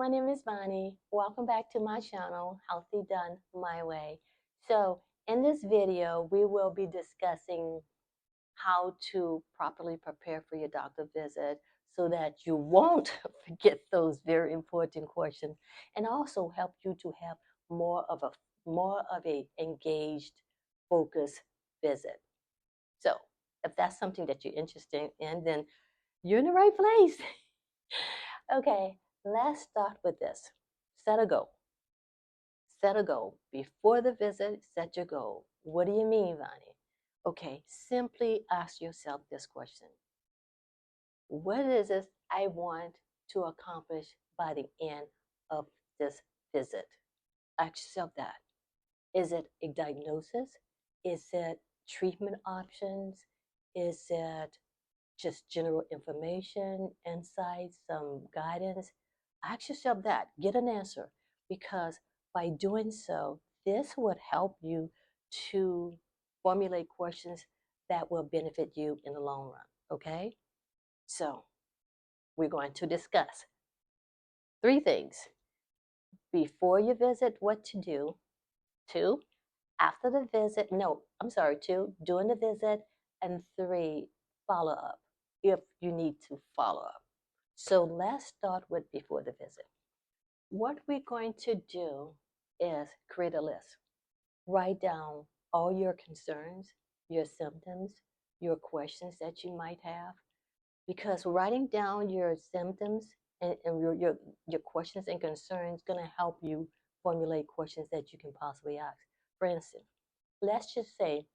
name is Bonnie. Welcome back to my channel, Healthy Done My Way. So, in this video, we will be discussing how to properly prepare for your doctor visit so that you won't forget those very important questions, and also help you to have more of a engaged, focused visit. So, if that's something that you're interested in, then you're in the right place. Okay, let's start with this. Set a goal. Set a goal. Before the visit, set your goal. What do you mean, Vani? Okay, simply ask yourself this question. What is it I want to accomplish by the end of this visit? Ask yourself that. Is it a diagnosis? Is it treatment options? Is it just general information, insights, some guidance? Ask yourself that. Get an answer, because by doing so, this would help you to formulate questions that will benefit you in the long run. Okay? So, we're going to discuss 3 things: before you visit, what to do; 2, after the visit, no, I'm sorry, 2, during the visit; and 3, follow up if you need to follow up. So let's start with before the visit. What we're going to do is create a list. Write down all your concerns, your symptoms, your questions that you might have, because writing down your symptoms and your questions and concerns is going to help you formulate questions that you can possibly ask. For instance, let's just say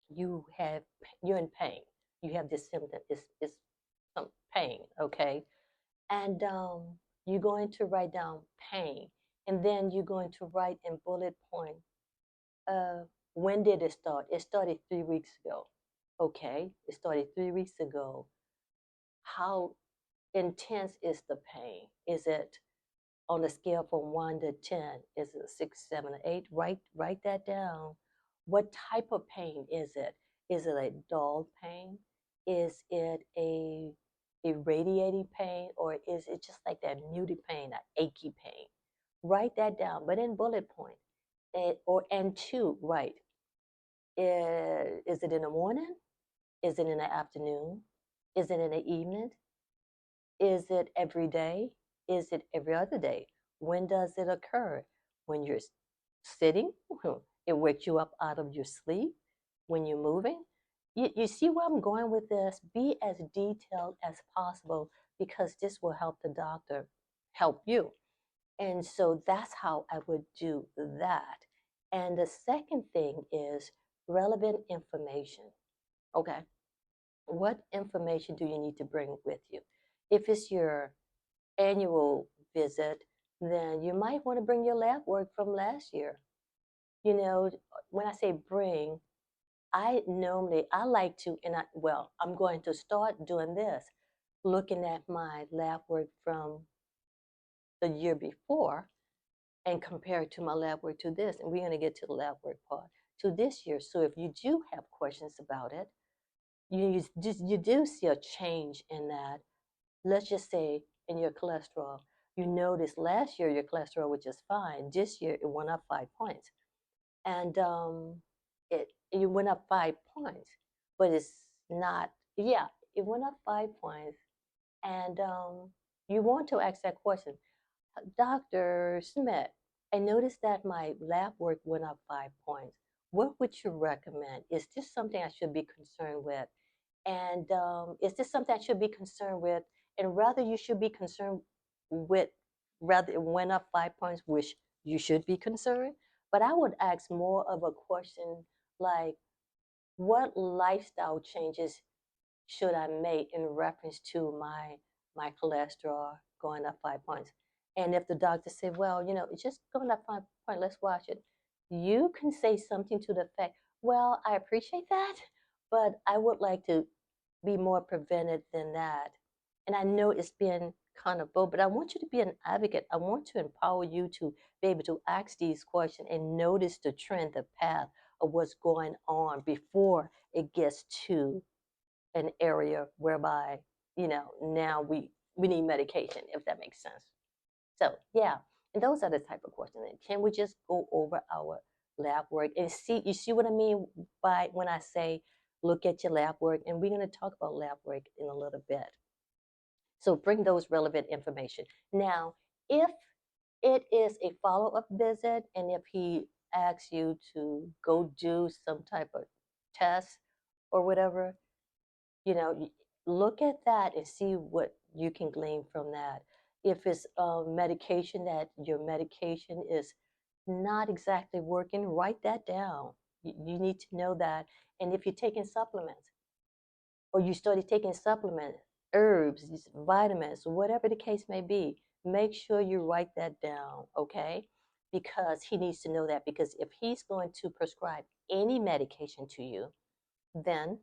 you're in pain. You have this symptom. It's some pain, okay? And you're going to write down pain, and then you're going to write in bullet point. Uh, when did it start? It started 3 weeks ago. Okay, it started 3 weeks ago. How intense is the pain? Is it on a scale from 1 to 10? Is it 6, 7, or 8? Write that down. What type of pain is it? Is it a dull pain? Is it a radiating pain, or is it just like that muted pain, that achy pain? Write that down, but in bullet point. And 2, write. Is it in the morning? Is it in the afternoon? Is it in the evening? Is it every day? Is it every other day? When does it occur? When you're sitting? It wakes you up out of your sleep? When you're moving? You see where I'm going with this? Be as detailed as possible, because this will help the doctor help you. And so that's how I would do that. And the second thing is relevant information. Okay. What information do you need to bring with you? If it's your annual visit, then you might want to bring your lab work from last year. You know, when I say bring, I like to, I'm going to start doing this, looking at my lab work from the year before and compare it to my lab work to this. And we're going to get to the lab work part to this year. So if you do have questions about it, you do see a change in that. Let's just say in your cholesterol, you noticed last year your cholesterol was just fine. This year it went up 5 points, and you went up 5 points, but it's not. Yeah, it went up 5 points, and you want to ask that question, Dr. Smith. I noticed that my lab work went up 5 points. What would you recommend? Is this something I should be concerned with? And is this something I should be concerned with? And rather, you should be concerned with, rather it went up 5 points, which you should be concerned. But I would ask more of a question like, what lifestyle changes should I make in reference to my cholesterol going up 5 points? And if the doctor said, well, it's just going up 5 points, let's watch it. You can say something to the effect, well, I appreciate that, but I would like to be more prevented than that. And I know it's been kind of bold, but I want you to be an advocate. I want to empower you to be able to ask these questions and notice the trend, the path of what's going on before it gets to an area whereby, now we need medication, if that makes sense. So yeah, and those are the type of questions. Can we just go over our lab work and see? You see what I mean by when I say look at your lab work, and we're going to talk about lab work in a little bit. So bring those relevant information. Now, if it is a follow-up visit, and if he asks you to go do some type of test or whatever, you know, look at that and see what you can glean from that. If it's medication, that your medication is not exactly working, write that down. You need to know that. And if you're taking supplements, or you started taking supplements, herbs, vitamins, whatever the case may be, make sure you write that down, okay? Because he needs to know that. Because if he's going to prescribe any medication to you, then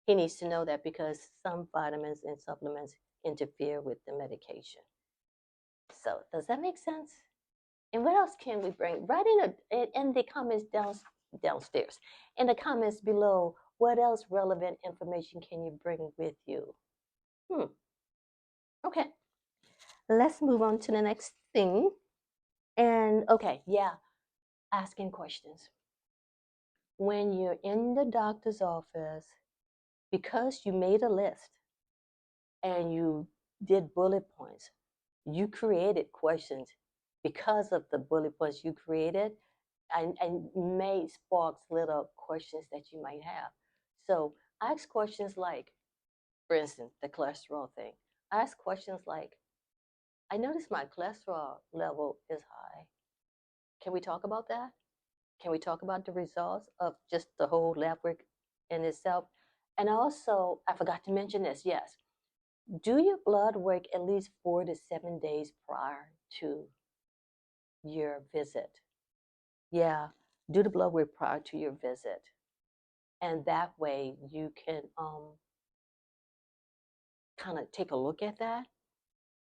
he needs to know that, because some vitamins and supplements interfere with the medication. So, does that make sense? And what else can we bring? Write in the comments downstairs. In the comments below, what else relevant information can you bring with you? Okay, let's move on to the next thing. And okay, yeah, asking questions. When you're in the doctor's office, because you made a list and you did bullet points, you created questions because of the bullet points you created, and may sparks little questions that you might have. So ask questions like, for instance, the cholesterol thing. Ask questions like, I noticed my cholesterol level is high. Can we talk about that? Can we talk about the results of just the whole lab work in itself? And also, I forgot to mention this, yes. Do your blood work at least 4 to 7 days prior to your visit. Yeah, do the blood work prior to your visit. And that way you can kind of take a look at that.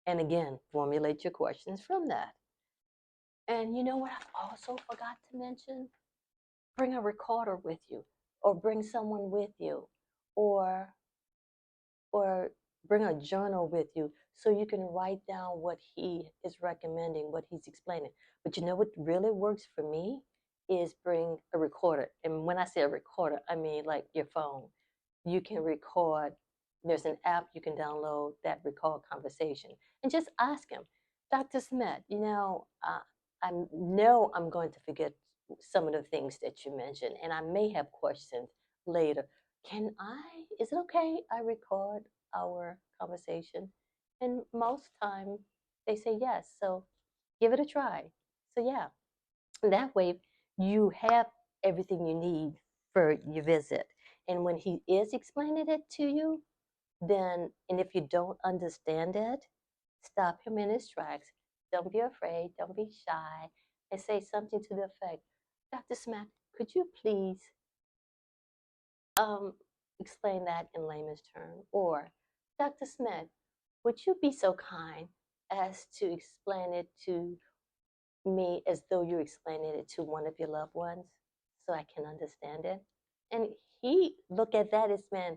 And again, formulate your questions from that. And you know what I also forgot to mention? Bring a recorder with you, or bring someone with you, or or bring a journal with you so you can write down what he is recommending, what he's explaining. But you know what really works for me is bring a recorder. And when I say a recorder, I mean like your phone. You can record, there's an app you can download that record conversation, and just ask him, Dr. Smith, I know I'm going to forget some of the things that you mentioned, and I may have questions later. Is it okay I record our conversation? And most time they say yes. So give it a try. So yeah, that way you have everything you need for your visit. And when he is explaining it to you, then, and if you don't understand it, stop him in his tracks. Don't be afraid, don't be shy, and say something to the effect, Dr. Smith, could you please um, explain that in layman's term? Or, Dr. Smith, would you be so kind as to explain it to me as though you're explaining it to one of your loved ones so I can understand it? And he look at that as, man,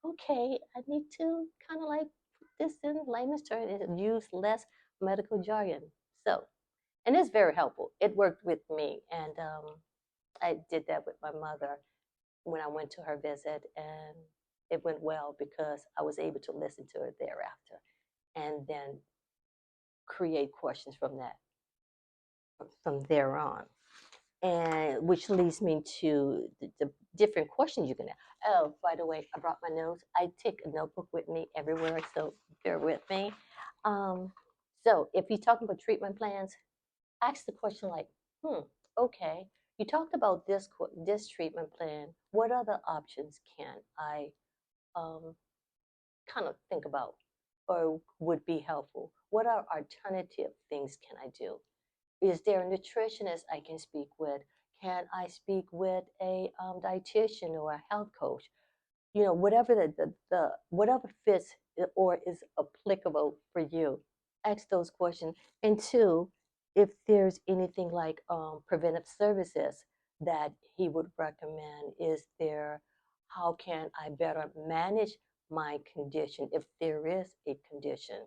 okay, I need to kind of like put this in layman's term and use less medical jargon. So, and it's very helpful. It worked with me. And I did that with my mother when I went to her visit, and it went well because I was able to listen to it thereafter and then create questions from that from there on. And which leads me to the different questions you can ask. Oh, by the way, I brought my notes. I take a notebook with me everywhere, so bear with me. Um, so if you're talking about treatment plans, ask the question like, okay, you talked about this treatment plan. What other options can I kind of think about or would be helpful? What are alternative things can I do? Is there a nutritionist I can speak with? Can I speak with a dietitian or a health coach? Whatever the whatever fits or is applicable for you. Ask those questions. And two, if there's anything like preventive services that he would recommend, how can I better manage my condition if there is a condition?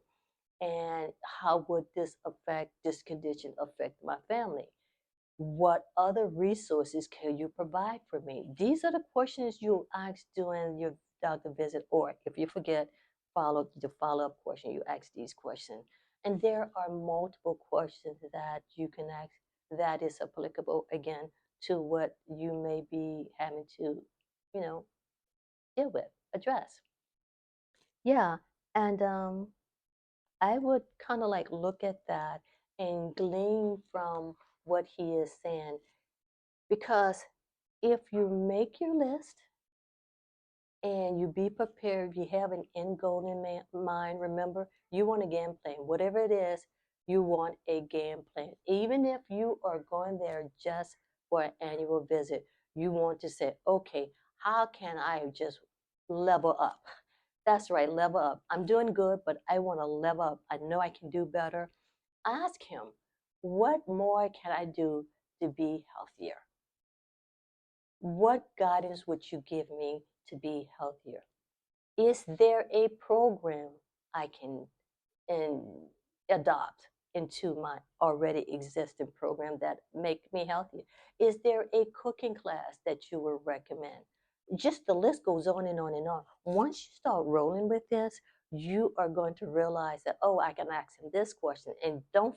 And how would this condition affect my family? What other resources can you provide for me? These are the questions you ask during your doctor visit, or if you forget, follow the follow-up question, you ask these questions. And there are multiple questions that you can ask that is applicable again to what you may be having to, you know, deal with, address. Yeah. And I would kind of like look at that and glean from what he is saying, because if you make your list and you be prepared, you have an end goal in mind. Remember, you want a game plan. Whatever it is, you want a game plan. Even if you are going there just for an annual visit, you want to say, okay, how can I just level up? That's right, level up. I'm doing good, but I want to level up. I know I can do better. Ask him, what more can I do to be healthier? What guidance would you give me to be healthier? Is there a program I can adopt into my already existing program that make me healthier? Is there a cooking class that you would recommend? Just the list goes on and on and on. Once you start rolling with this, you are going to realize that, oh, I can ask him this question. And don't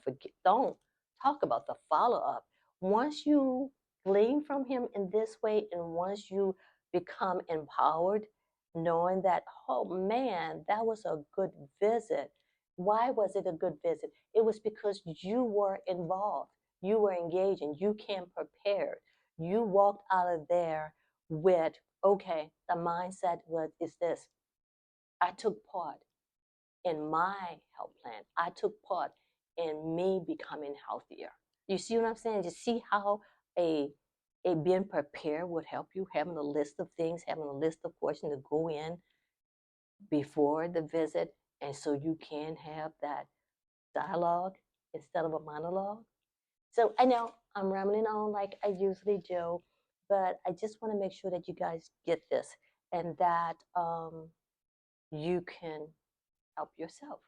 talk about the follow-up. Once you glean from him in this way, and once you become empowered, knowing that, oh man, that was a good visit. Why was it a good visit? It was because you were involved, you were engaged, and you came prepared. You walked out of there with, okay, the mindset was is this. I took part in my health plan. I took part in me becoming healthier. You see what I'm saying? You see how a a being prepared would help you, having a list of things, having a list of questions to go in before the visit, and so you can have that dialogue instead of a monologue. So I know I'm rambling on like I usually do, but I just want to make sure that you guys get this, and that you can help yourself.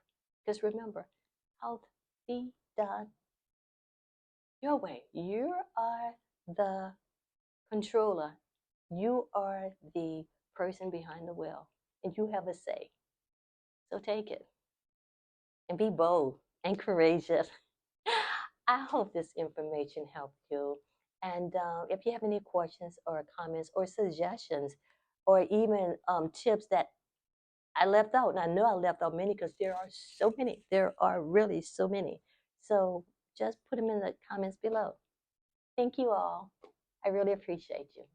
Because remember, health be done your way. You are the controller. You are the person behind the wheel, and you have a say. So take it and be bold and courageous. I hope this information helped you. And if you have any questions or comments or suggestions, or even tips that I left out, and I know I left out many because there are so many, there are really so many. So just put them in the comments below. Thank you all. I really appreciate you.